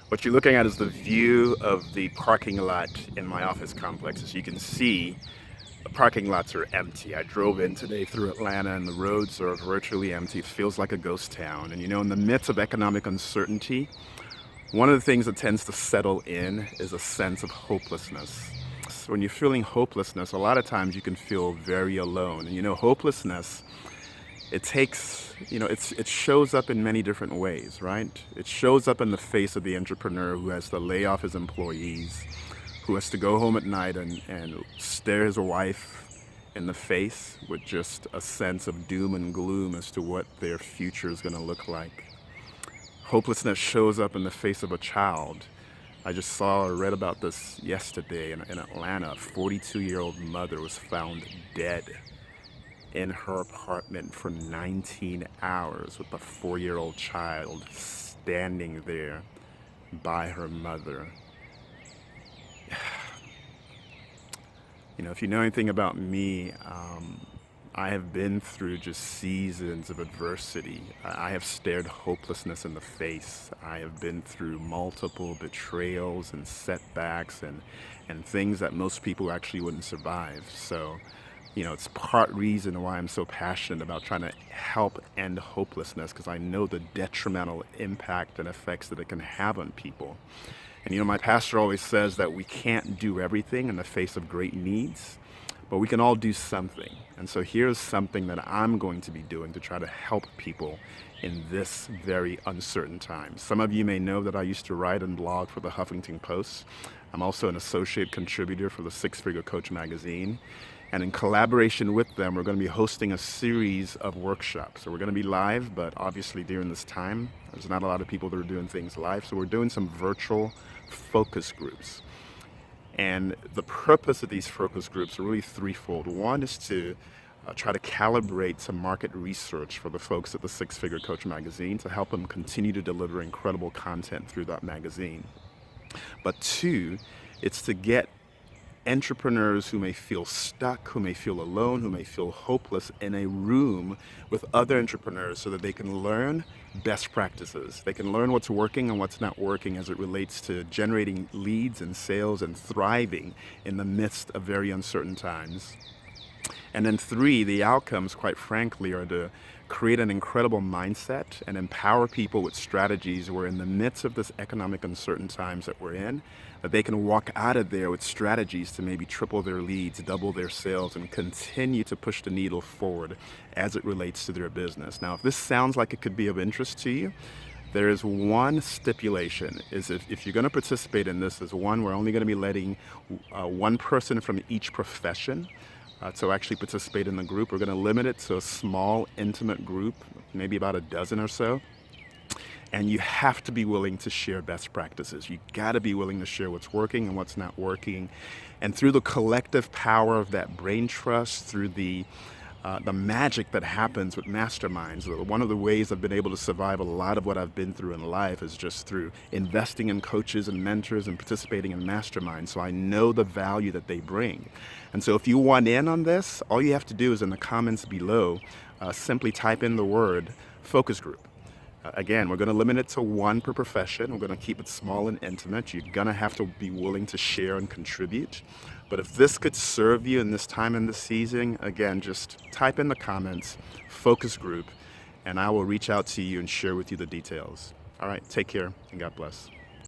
What you're looking at is the view of the parking lot in my office complex. As you can see, the parking lots are empty. I drove in today through Atlanta and the roads are virtually empty. It feels like a ghost town. And in the midst of economic uncertainty, one of the things that tends to settle in is a sense of hopelessness. So when you're feeling hopelessness, a lot of times you can feel very alone. And hopelessness, it takes, it shows up in many different ways, right? It shows up in the face of the entrepreneur who has to lay off his employees, who has to go home at night and stare his wife in the face with just a sense of doom and gloom as to what their future is going to look like. Hopelessness shows up in the face of a child. I just saw or read about this yesterday in Atlanta. A 42-year-old mother was found dead in her apartment for 19 hours with a 4-year-old child standing there by her mother. If you know anything about me, I have been through just seasons of adversity. I have stared hopelessness in the face. I have been through multiple betrayals and setbacks and things that most people actually wouldn't survive. So, it's part reason why I'm so passionate about trying to help end hopelessness, because I know the detrimental impact and effects that it can have on people. And my pastor always says that we can't do everything in the face of great needs, but we can all do something. And so here's something that I'm going to be doing to try to help people in this very uncertain time. Some of you may know that I used to write and blog for the Huffington Post. I'm also an associate contributor for the Six Figure Coach magazine. And in collaboration with them, we're going to be hosting a series of workshops. So we're going to be live, but obviously during this time, there's not a lot of people that are doing things live. So we're doing some virtual focus groups. And the purpose of these focus groups are really threefold. One is to try to calibrate some market research for the folks at the Six Figure Coach magazine to help them continue to deliver incredible content through that magazine. But two, it's to get entrepreneurs who may feel stuck, who may feel alone, who may feel hopeless in a room with other entrepreneurs so that they can learn best practices. They can learn what's working and what's not working as it relates to generating leads and sales and thriving in the midst of very uncertain times. And then three, the outcomes, quite frankly, are to create an incredible mindset and empower people with strategies where in the midst of this economic uncertain times that we're in, that they can walk out of there with strategies to maybe triple their leads, double their sales, and continue to push the needle forward as it relates to their business. Now, if this sounds like it could be of interest to you, there is one stipulation, is if you're going to participate in this, we're only going to be letting one person from each profession to actually participate in the group. We're going to limit it to a small, intimate group, maybe about a dozen or so. And you have to be willing to share best practices. You got to be willing to share what's working and what's not working. And through the collective power of that brain trust, through the magic that happens with masterminds. One of the ways I've been able to survive a lot of what I've been through in life is just through investing in coaches and mentors and participating in masterminds. So I know the value that they bring. And so if you want in on this, all you have to do is in the comments below, simply type in the word focus group. Again, we're going to limit it to one per profession. We're going to keep it small and intimate. You're going to have to be willing to share and contribute. But if this could serve you in this time in this season, again, just type in the comments, focus group, and I will reach out to you and share with you the details. All right, take care and God bless.